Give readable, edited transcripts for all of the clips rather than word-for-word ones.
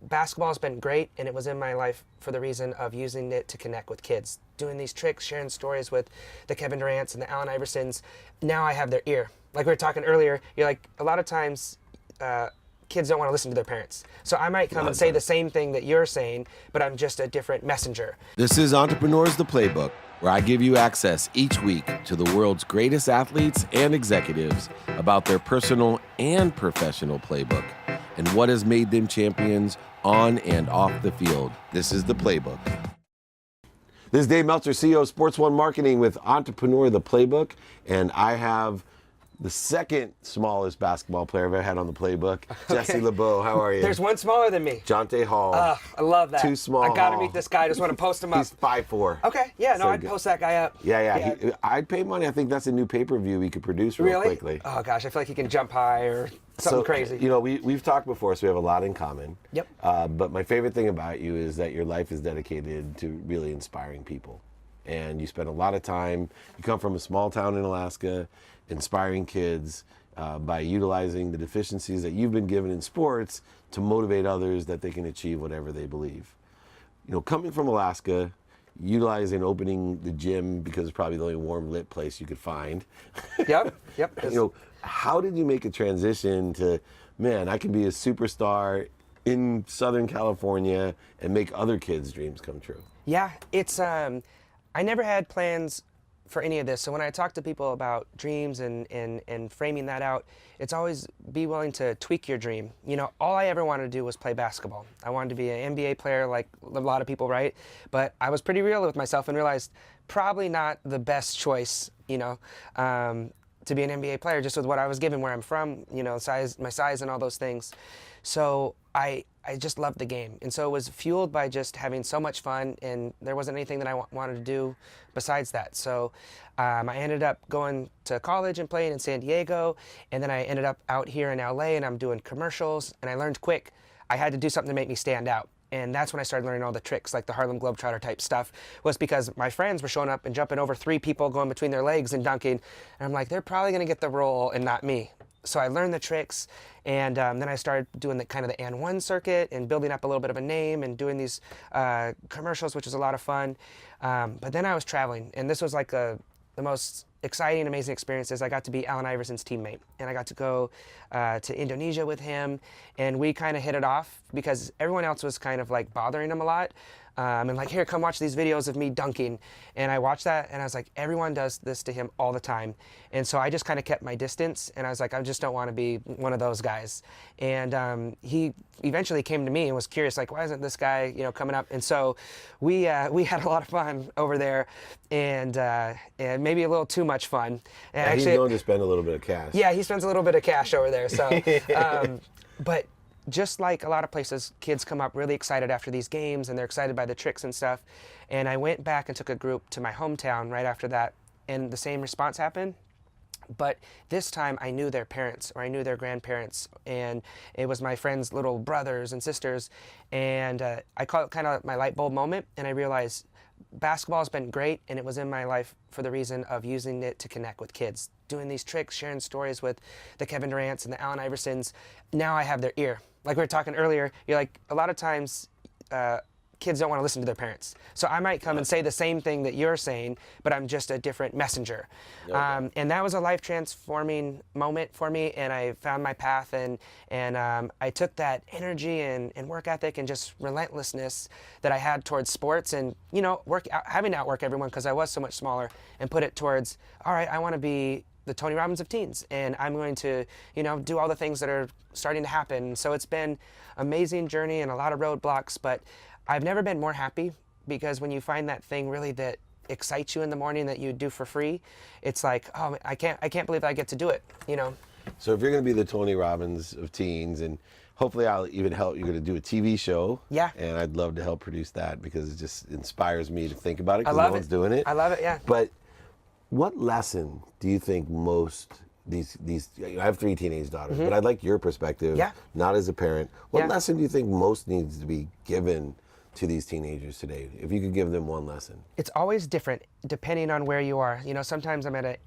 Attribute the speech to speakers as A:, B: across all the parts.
A: basketball has been great, and it was in my life for the reason of using it to connect with kids, doing these tricks, sharing stories with the Kevin Durant's and the Allen Iversons. Now I have their ear. Like we were talking earlier, you're like, a lot of times kids don't want to listen to their parents. So I might come and say the same thing that you're saying, but I'm just a different messenger.
B: This is Entrepreneurs the Playbook, where I give you access each week to the world's greatest athletes and executives about their personal and professional playbook and what has made them champions on and off the field. This is the Playbook. This is Dave Meltzer, CEO of Sports One Marketing with Entrepreneur the Playbook, and I have the second smallest basketball player I've ever had on the playbook, Jesse Lebeau. How are you?
A: There's one smaller than me.
B: Jonte Hall.
A: I love that.
B: Too small.
A: I got to meet this guy. I just want to post him up.
B: He's 5'4".
A: Okay, yeah, no,
B: So
A: I'd
B: good.
A: post that guy up.
B: Yeah. I'd pay money. I think that's a new pay-per-view we could produce real quickly.
A: Oh, gosh, I feel like he can jump high or something crazy.
B: You know, we've talked before, so we have a lot in common.
A: Yep.
B: But my favorite thing about you is that your life is dedicated to really inspiring people. And you spend a lot of time, you come from a small town in Alaska, inspiring kids, by utilizing the deficiencies that you've been given in sports to motivate others that they can achieve whatever they believe. You know, coming from Alaska, utilizing opening the gym because it's probably the only warm lit place you could find.
A: Yep.
B: You know, how did you make a transition to, man, I can be a superstar in Southern California and make other kids' dreams come true?
A: Yeah, it's, I never had plans for any of this. So when I talk to people about dreams and framing that out, it's always be willing to tweak your dream. You know, all I ever wanted to do was play basketball. I wanted to be an NBA player like a lot of people, right? But I was pretty real with myself and realized probably not the best choice, you know, to be an NBA player just with what I was given, where I'm from, you know, my size and all those things. So I just loved the game. And so it was fueled by just having so much fun, and there wasn't anything that I wanted to do besides that. So I ended up going to college and playing in San Diego, and then I ended up out here in LA, and I'm doing commercials, and I learned quick I had to do something to make me stand out. And that's when I started learning all the tricks, like the Harlem Globetrotter type stuff, was because my friends were showing up and jumping over 3 people, going between their legs and dunking. And I'm like, they're probably going to get the role and not me. So I learned the tricks, and then I started doing the kind of the and one circuit and building up a little bit of a name and doing these commercials, which was a lot of fun. But then I was traveling, and this was like the most exciting, amazing experiences. I got to be Allen Iverson's teammate, and I got to go to Indonesia with him, and we kind of hit it off because everyone else was kind of like bothering him a lot. And like, here, come watch these videos of me dunking. And I watched that, and I was like, everyone does this to him all the time. And so I just kind of kept my distance, and I was like, I just don't want to be one of those guys. And he eventually came to me and was curious, like, why isn't this guy, you know, coming up? And so we had a lot of fun over there, and maybe a little too much fun. And
B: Yeah,
A: actually,
B: he's known to spend a little bit of cash.
A: yeah, he spends a little bit of cash over there. So, but just like a lot of places, kids come up really excited after these games, and they're excited by the tricks and stuff. And I went back and took a group to my hometown right after that, and the same response happened. But this time I knew their parents, or I knew their grandparents, and it was my friends' little brothers and sisters. And I call it kind of my light bulb moment, and I realized basketball has been great, and it was in my life for the reason of using it to connect with kids, doing these tricks, sharing stories with the Kevin Durant's and the Allen Iversons. Now I have their ear. Like we were talking earlier, you're like, a lot of times kids don't want to listen to their parents. So I might come and say the same thing that you're saying, but I'm just a different messenger. Okay. And that was a life transforming moment for me, and I found my path, and I took that energy and work ethic and just relentlessness that I had towards sports, and, you know, having to outwork everyone because I was so much smaller, and put it towards, all right, I want to be the Tony Robbins of teens, and I'm going to, you know, do all the things that are starting to happen. So it's been an amazing journey and a lot of roadblocks, but I've never been more happy, because when you find that thing really that excites you in the morning that you do for free, it's like, oh, I can't believe I get to do it, you know.
B: So if you're going to be the Tony Robbins of teens, and hopefully I'll even help, you're going to do a TV show. Yeah. And I'd love to help produce that, because it just inspires me to think about it, because no one's doing it.
A: I love it, yeah.
B: But what lesson do you think most these I have 3 teenage daughters, but I'd like your perspective, not as a parent. What lesson do you think most needs to be given to these teenagers today, if you could give them one lesson?
A: It's always different depending on where you are. You know, sometimes I'm at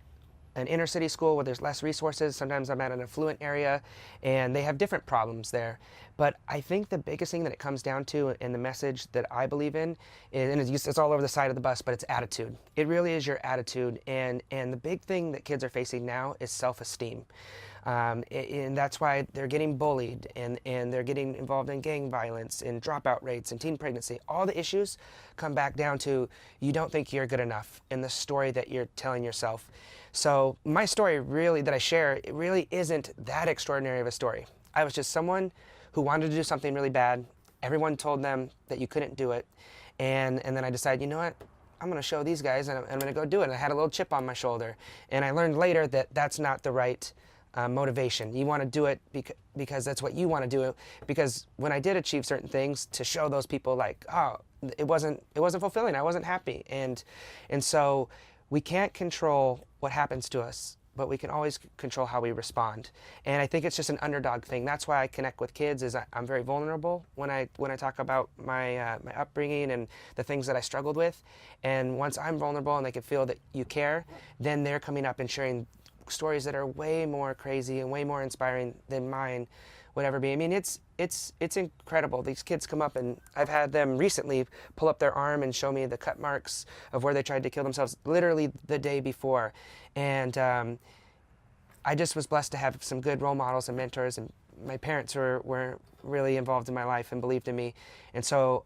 A: an inner city school where there's less resources. Sometimes I'm at an affluent area, and they have different problems there. But I think the biggest thing that it comes down to, and the message that I believe in, and it's all over the side of the bus, but it's attitude. It really is your attitude. And the big thing that kids are facing now is self-esteem. And that's why they're getting bullied, and they're getting involved in gang violence and dropout rates and teen pregnancy. All the issues come back down to you don't think you're good enough in the story that you're telling yourself. So my story really that I share, it really isn't that extraordinary of a story. I was just someone who wanted to do something really bad. Everyone told them that you couldn't do it. And then I decided, you know what? I'm going to show these guys, and I'm going to go do it. And I had a little chip on my shoulder. And I learned later that that's not the right motivation. You want to do it because that's what you want to do. Because when I did achieve certain things, to show those people like, oh, it wasn't fulfilling. I wasn't happy. And so we can't control what happens to us, but we can always control how we respond. And I think it's just an underdog thing. That's why I connect with kids. Is I'm very vulnerable when I talk about my my upbringing and the things that I struggled with. And once I'm vulnerable and they can feel that you care, then they're coming up and sharing stories that are way more crazy and way more inspiring than mine would ever be. I mean, it's incredible. These kids come up, and I've had them recently pull up their arm and show me the cut marks of where they tried to kill themselves literally the day before. And I just was blessed to have some good role models and mentors, and my parents were really involved in my life and believed in me. And so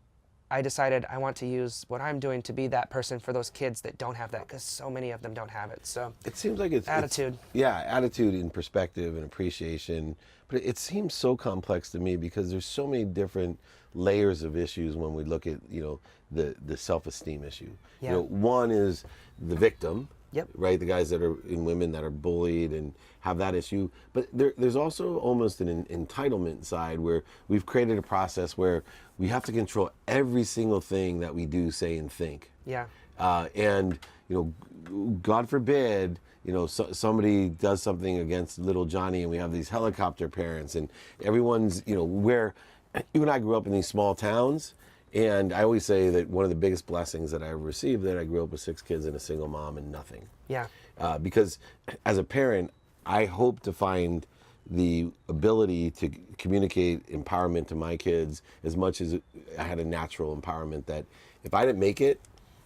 A: I decided I want to use what I'm doing to be that person for those kids that don't have that, because so many of them don't have it. So
B: it seems like it's
A: attitude.
B: Attitude and perspective and appreciation. But it seems so complex to me because there's so many different layers of issues when we look at, the self-esteem issue.
A: Yeah.
B: One is the victim.
A: Yep.
B: Right, the guys that are in women that are bullied and have that issue. But there's also almost an entitlement side where we've created a process where we have to control every single thing that we do, say, and think.
A: Yeah.
B: And God forbid, somebody does something against little Johnny, and we have these helicopter parents, and everyone's, where you and I grew up in these small towns. And I always say that one of the biggest blessings that I ever received, that I grew up with 6 kids and a single mom and nothing.
A: Yeah.
B: Because as a parent, I hope to find the ability to communicate empowerment to my kids as much as I had a natural empowerment that if I didn't make it,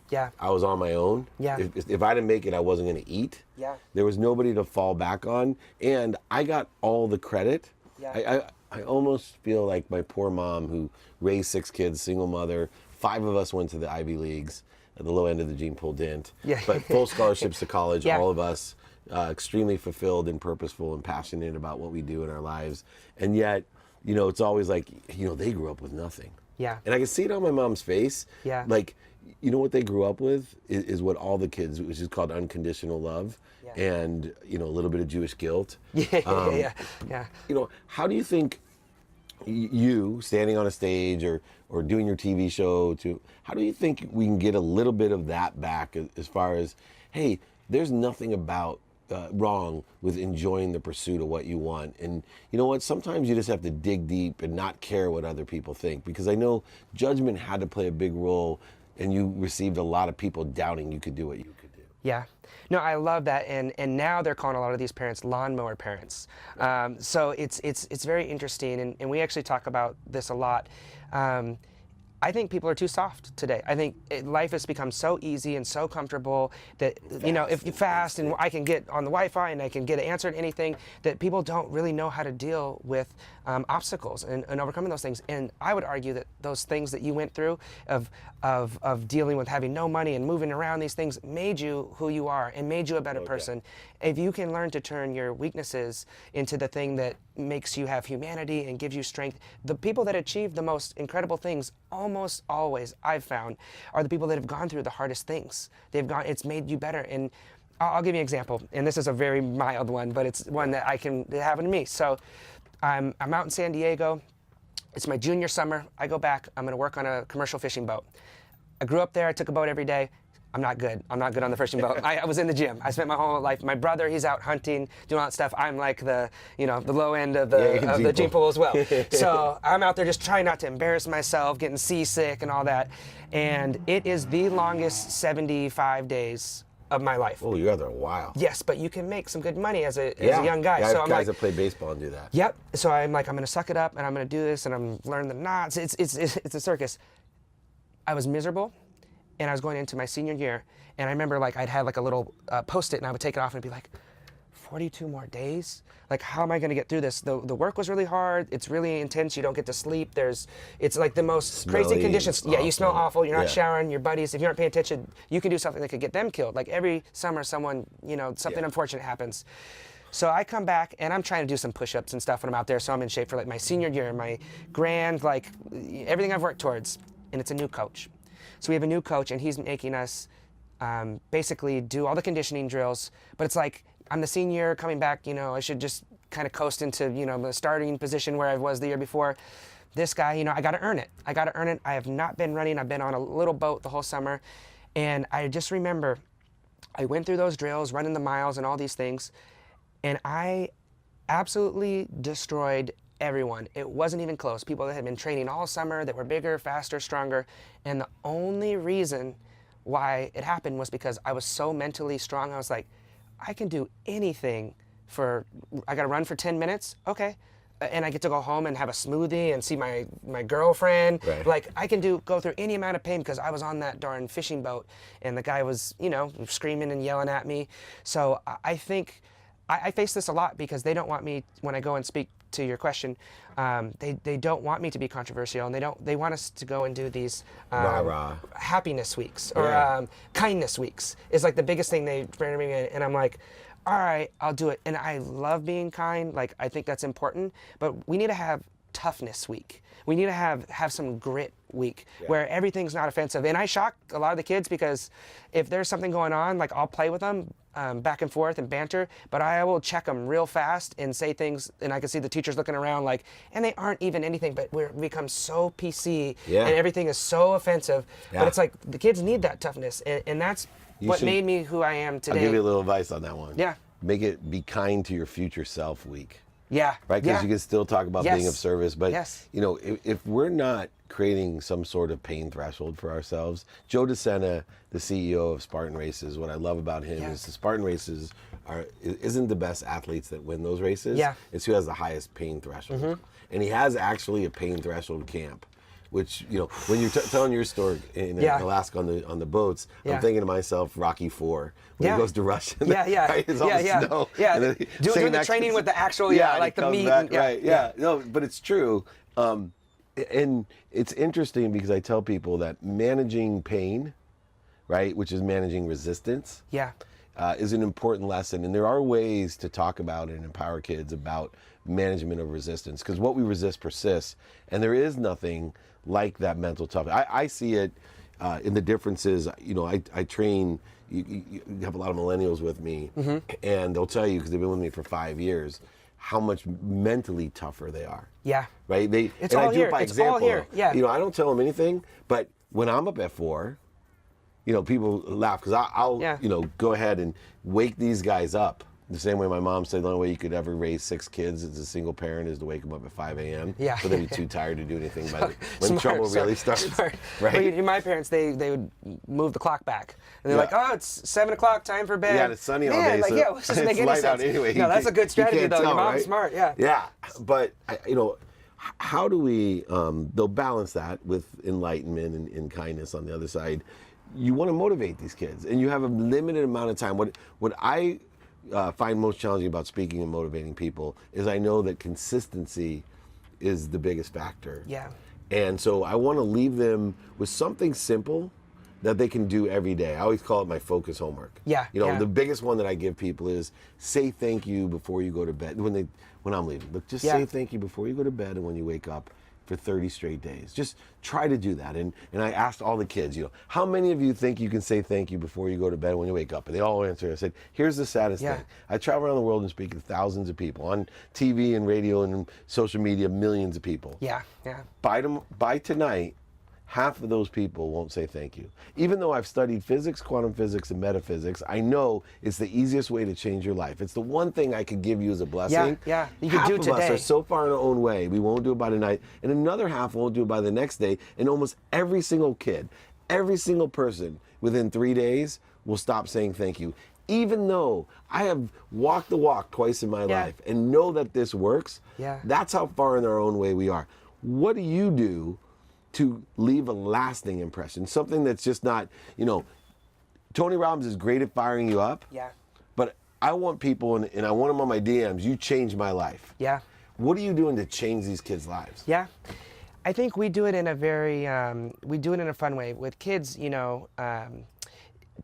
A: yeah,
B: I was on my own.
A: Yeah.
B: If I didn't make it, I wasn't going to eat.
A: Yeah.
B: There was nobody to fall back on. And I got all the credit.
A: Yeah.
B: I almost feel like my poor mom who raised 6 kids, single mother, 5 of us went to the Ivy Leagues. At the low end of the gene pool didn't.
A: Yeah.
B: But full scholarships to college,
A: Yeah.
B: all of us, extremely fulfilled and purposeful and passionate about what we do in our lives. And yet, it's always like, they grew up with nothing.
A: Yeah.
B: And I can see it on my mom's face.
A: Yeah.
B: Like, what they grew up with is what all the kids, which is called unconditional love.
A: Yeah.
B: And, a little bit of Jewish guilt.
A: Yeah.
B: How do you think you standing on a stage or doing your TV show how do you think we can get a little bit of that back as far as, hey, there's nothing about wrong with enjoying the pursuit of what you want. And you know what? Sometimes you just have to dig deep and not care what other people think, because I know judgment had to play a big role, and you received a lot of people doubting you could do what you could do.
A: Yeah. No, I love that, and now they're calling a lot of these parents lawnmower parents. So it's very interesting, and we actually talk about this a lot. I think people are too soft today. I think life has become so easy and so comfortable that, if you fast and I can get on the Wi-Fi and I can get an answer to anything, that people don't really know how to deal with obstacles and overcoming those things. And I would argue that those things that you went through of dealing with having no money and moving around, these things made you who you are and made you a better person. If you can learn to turn your weaknesses into the thing that makes you have humanity and gives you strength, the people that achieve the most incredible things almost always, I've found, are the people that have gone through the hardest things. It's made you better. And I'll give you an example, and this is a very mild one, but it's one that that happened to me. So I'm out in San Diego. It's my junior summer. I go back. I'm going to work on a commercial fishing boat. I grew up there. I took a boat every day. I'm not good. I'm not good on the fishing boat. I was in the gym. I spent my whole life. My brother, he's out hunting, doing all that stuff. I'm like the low end of the gene pool as well. So I'm out there just trying not to embarrass myself, getting seasick and all that. And it is the longest 75 days of my life.
B: Oh, you guys are wild.
A: Yes, but you can make some good money as a young guy.
B: Yeah, I have
A: so I'm
B: guys
A: like,
B: that play baseball and do that.
A: yep. So I'm like, I'm gonna suck it up and I'm gonna do this and I'm learning the knots. It's a circus. I was miserable, and I was going into my senior year, and I remember like I'd have like a little Post-it, and I would take it off and be like, 42 more days? Like, how am I going to get through this? The work was really hard. It's really intense. You don't get to sleep. It's like the most crazy conditions. Yeah, you smell awful. You're not showering. Your buddies, if you aren't paying attention, you can do something that could get them killed. Like every summer, someone, something unfortunate happens. So I come back and I'm trying to do some push-ups and stuff when I'm out there. So I'm in shape for like my senior year, my grand, like everything I've worked towards. And it's a new coach. So we have a new coach, and he's making us basically do all the conditioning drills. But it's like, I'm the senior coming back, I should just kind of coast into, the starting position where I was the year before. This guy, I got to earn it. I have not been running. I've been on a little boat the whole summer. And I just remember I went through those drills, running the miles and all these things, and I absolutely destroyed everyone. It wasn't even close. People that had been training all summer, that were bigger, faster, stronger. And the only reason why it happened was because I was so mentally strong. I was like, I can do anything I got to run for 10 minutes? Okay. And I get to go home and have a smoothie and see my girlfriend.
B: Right.
A: Like, I can go through any amount of pain because I was on that darn fishing boat and the guy was, screaming and yelling at me. So I think I face this a lot because they don't want me, when I go and speak to your question, they don't want me to be controversial, and they want us to go and do these happiness weeks or kindness weeks is like the biggest thing they bring me in, and I'm like, all right, I'll do it. And I love being kind. Like, I think that's important, but we need to have toughness week. We need to have some grit week where everything's not offensive. And I shock a lot of the kids because if there's something going on, like I'll play with them back and forth and banter, but I will check them real fast and say things, and I can see the teachers looking around like, and they aren't even anything, but we become so PC and everything is so offensive. But it's like the kids need that toughness, and that's what made me who I am today.
B: I'll give you a little advice on that one.
A: Yeah.
B: Make it be kind to your future self week.
A: Yeah.
B: Right? Because you can still talk about being of service. But, if we're not creating some sort of pain threshold for ourselves, Joe DeSena, the CEO of Spartan Races, what I love about him is the Spartan Races isn't the best athletes that win those races. Yeah. It's who has the highest pain threshold. Mm-hmm. And he has actually a pain threshold camp. Which, when you're telling your story in Alaska on the boats, I'm thinking to myself, Rocky IV, when he goes to Russia. Right? It's all the snow. Yeah,
A: doing the training with the actual, like the meat.
B: No, but it's true. And it's interesting because I tell people that managing pain, right, which is managing resistance, is an important lesson. And there are ways to talk about and empower kids about management of resistance, because what we resist persists, and there is nothing like that mental toughness. I see it in the differences. I train, you have a lot of millennials with me, and they'll tell you, because they've been with me for 5 years, how much mentally tougher they are. Yeah. Right?
A: It's all here.
B: By example. All here. Yeah. I don't tell them anything, but when I'm up at 4, people laugh because I'll go ahead and wake these guys up. The same way my mom said the only way you could ever raise 6 kids as a single parent is to wake them up at 5 a.m. Yeah. So they'd be too tired to do anything when trouble really starts. Smart.
A: Right? Well, my parents, they would move the clock back. And they're like, oh, it's 7 o'clock, time for bed.
B: Yeah, it's sunny all day.
A: Like, let's just make any sense.
B: Anyway.
A: No, that's a good strategy, though. Your mom's smart,
B: Yeah, but, how do we, they'll balance that with enlightenment and kindness on the other side. You want to motivate these kids, and you have a limited amount of time. What I find most challenging about speaking and motivating people is I know that consistency is the biggest factor. Yeah. And so I want to leave them with something simple that they can do every day. I always call it my focus homework. Yeah. The biggest one that I give people is say thank you before you go to bed. When I'm leaving, look, just say thank you before you go to bed and when you wake up for 30 straight days. Just try to do that. And I asked all the kids, how many of you think you can say thank you before you go to bed when you wake up? And they all answered. I said, here's the saddest thing. I travel around the world and speak to thousands of people on TV and radio and social media, millions of people. Yeah. By tonight, half of those people won't say thank you. Even though I've studied physics, quantum physics, and metaphysics, I know it's the easiest way to change your life. It's the one thing I could give you as a blessing. Yeah. You can do it today. Half of us are so far in our own way, we won't do it by tonight, and another half won't do it by the next day, and almost every single kid, every single person within 3 days will stop saying thank you. Even though I have walked the walk twice in my life and know that this works, that's how far in our own way we are. What do you do to leave a lasting impression? Something that's just not, Tony Robbins is great at firing you up. Yeah. But I want people, and I want them on my DMs, you changed my life. Yeah. What are you doing to change these kids' lives?
A: Yeah. I think we do it in a very, we do it in a fun way. With kids,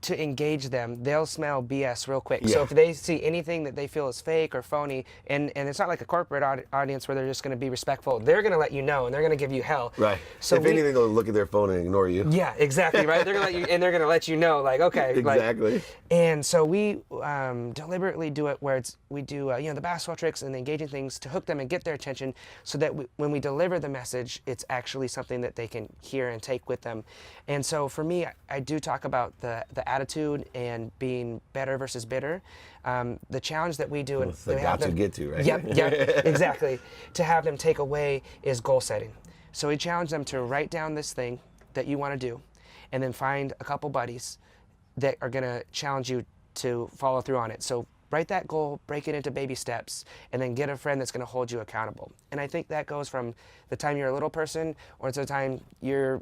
A: to engage them, they'll smell BS real quick. So if they see anything that they feel is fake or phony, and it's not like a corporate audience where they're just going to be respectful, they're going to let you know, and they're going to give you hell.
B: Right. So if anything, they'll look at their phone and ignore you.
A: Yeah, exactly, right? They're going to let you, and they're going to let you know, like, okay.
B: Exactly.
A: And so we deliberately do it where we do, the basketball tricks and the engaging things to hook them and get their attention, so that when we deliver the message, it's actually something that they can hear and take with them. And so for me, I do talk about the attitude and being better versus bitter. The challenge that we do, and
B: the got to get to, right?
A: Yeah, exactly. To have them take away is goal setting. So we challenge them to write down this thing that you want to do, and then find a couple buddies that are going to challenge you to follow through on it. So write that goal, break it into baby steps, and then get a friend that's going to hold you accountable. And I think that goes from the time you're a little person or to the time you're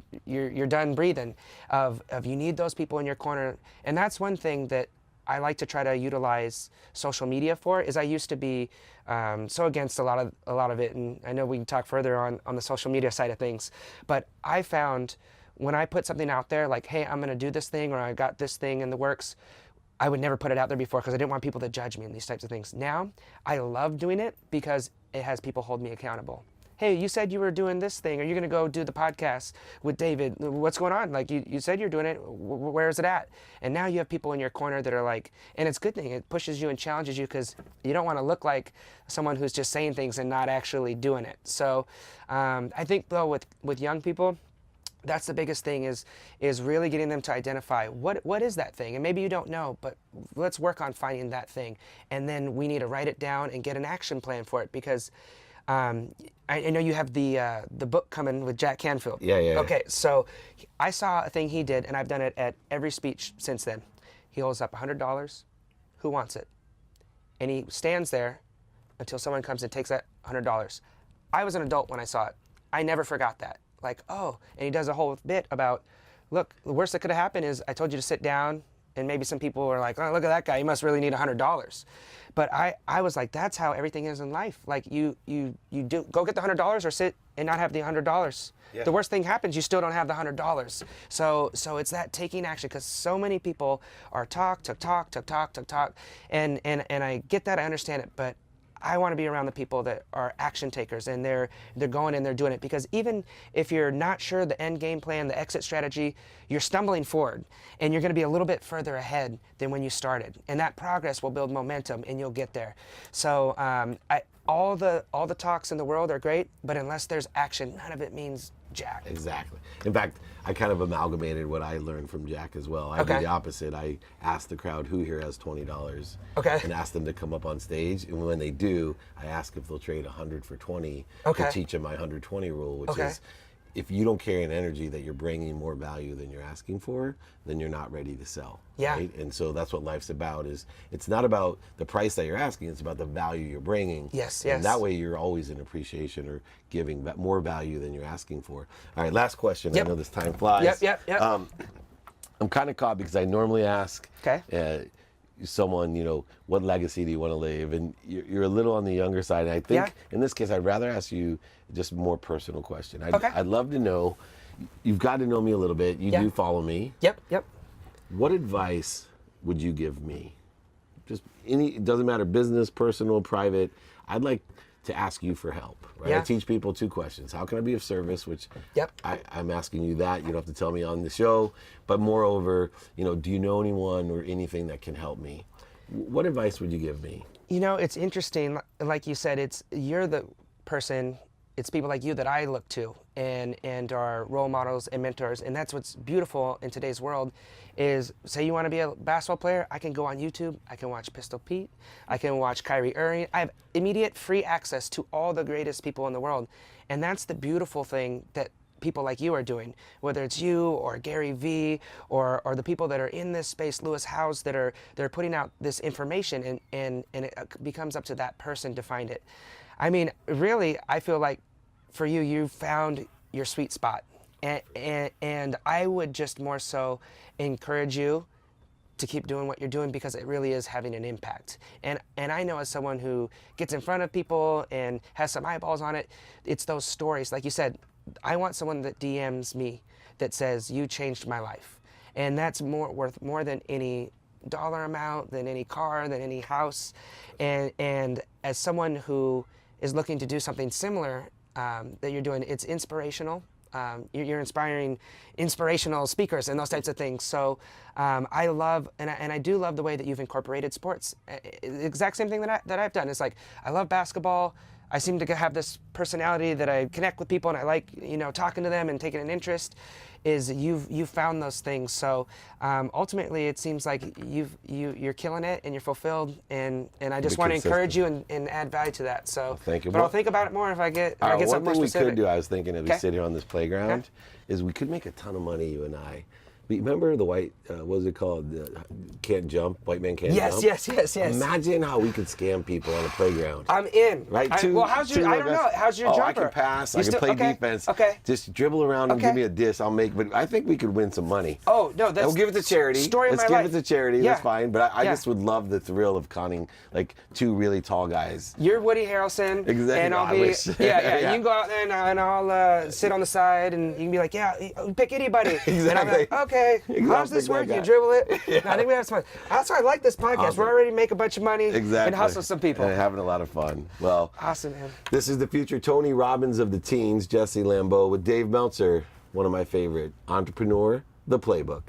A: done breathing, of you need those people in your corner. And that's one thing that I like to try to utilize social media for. Is I used to be so against a lot of it, and I know we can talk further on the social media side of things, but I found when I put something out there like, hey, I'm going to do this thing, or I got this thing in the works, I would never put it out there before because I didn't want people to judge me and these types of things. Now, I love doing it because it has people hold me accountable. Hey, you said you were doing this thing. Are you going to go do the podcast with David? What's going on? Like, you said you're doing it. Where is it at? And now you have people in your corner that are like, and it's a good thing. It pushes you and challenges you because you don't want to look like someone who's just saying things and not actually doing it. So I think, though, with young people, that's the biggest thing is really getting them to identify what is that thing. And maybe you don't know, but let's work on finding that thing. And then we need to write it down and get an action plan for it, because I know you have the book coming with Jack Canfield.
B: Yeah.
A: Okay, so I saw a thing he did, and I've done it at every speech since then. He holds up $100. Who wants it? And he stands there until someone comes and takes that $100. I was an adult when I saw it. I never forgot that. Like, oh, and he does a whole bit about, look, the worst that could have happened is I told you to sit down, and maybe some people were like, oh, look at that guy, he must really need $100. But I was like, that's how everything is in life. Like, you do go get the $100 or sit and not have the $100. Yeah. The worst thing happens, you still don't have the $100. So it's that taking action, because so many people are talk, and I get that, I understand it, but I want to be around the people that are action takers, and they're going and they're doing it, because even if you're not sure the end game plan, the exit strategy, you're stumbling forward, and you're going to be a little bit further ahead than when you started, and that progress will build momentum, and you'll get there. So all the talks in the world are great, but unless there's action, none of it means jack.
B: Exactly. In fact, I kind of amalgamated what I learned from Jack as well. I did the opposite. I asked the crowd who here has $20, and asked them to come up on stage. And when they do, I ask if they'll trade 100 for 20 to teach them my 120 rule, which is, if you don't carry an energy that you're bringing more value than you're asking for, then you're not ready to sell. Yeah. Right? And so that's what life's about. Is it's not about the price that you're asking, it's about the value you're bringing.
A: Yes.
B: And that way you're always in appreciation or giving more value than you're asking for. All right, last question. I know this time flies.
A: Yep.
B: I'm kind of caught because I normally ask someone, what legacy do you want to leave? And you're a little on the younger side. And I think in this case, I'd rather ask you just a more personal question. I'd love to know, you've got to know me a little bit. You do follow me.
A: Yep.
B: What advice would you give me? Just it doesn't matter, business, personal, private. I'd like to ask you for help, right? I teach people 2 questions. How can I be of service? Which I'm asking you that. You don't have to tell me on the show. But moreover, do you know anyone or anything that can help me? What advice would you give me?
A: It's interesting. Like you said, you're the person, it's people like you that I look to and are role models and mentors. And that's what's beautiful in today's world is, say you want to be a basketball player, I can go on YouTube, I can watch Pistol Pete, I can watch Kyrie Irving. I have immediate free access to all the greatest people in the world. And that's the beautiful thing that people like you are doing, whether it's you or Gary Vee or the people that are in this space, Lewis Howes, they're putting out this information, and it becomes up to that person to find it. I mean, really, I feel like for you, you found your sweet spot. And I would just more so encourage you to keep doing what you're doing, because it really is having an impact. And I know, as someone who gets in front of people and has some eyeballs on it, it's those stories. Like you said, I want someone that DMs me that says, you changed my life. And that's worth more than any dollar amount, than any car, than any house. And as someone who is looking to do something similar that you're doing, it's inspirational. You're inspiring inspirational speakers and those types of things. So I love, and I do love the way that you've incorporated sports. The exact same thing that I've done. It's like, I love basketball. I seem to have this personality that I connect with people, and I like, talking to them and taking an interest. Is you've found those things. So ultimately, it seems like you're killing it and you're fulfilled, and I just want to encourage you and add value to that. So
B: well, thank you.
A: But I'll think about it more if I get something more specific.
B: One thing we could do, I was thinking, as we sit here on this playground,
A: Okay.
B: is we could make a ton of money, you and I. Remember the white, what was it called? Can't jump, white man can't jump?
A: Yes.
B: Imagine how we could scam people on the playground.
A: I'm in.
B: Right?
A: I don't know. How's your jumper?
B: I can pass.
A: You
B: I can play defense.
A: Okay.
B: Just dribble around and give me a dish. But I think we could win some money.
A: Oh, no, that's...
B: We'll give it to charity.
A: Story of
B: Let's
A: my
B: give
A: life.
B: it to charity.
A: Yeah.
B: That's fine. But I
A: Yeah.
B: just would love the thrill of conning, like, two really tall guys.
A: You're Woody Harrelson.
B: Exactly.
A: And I'll
B: I
A: be...
B: wish.
A: Yeah. You can go out there and I'll sit on the side, and you can be like, yeah, pick anybody.
B: Exactly.
A: And I'm like, okay, how's this work? You dribble it?
B: Yeah.
A: No, I think we have some fun. That's why I like this podcast.
B: Awesome.
A: We're already making a bunch of money
B: Exactly.
A: and hustle some people.
B: And having a lot of fun. Well,
A: Awesome, man.
B: this is the future Tony Robbins of the teens, Jesse Lebeau, with Dave Meltzer, one of my favorite, entrepreneur, the playbook.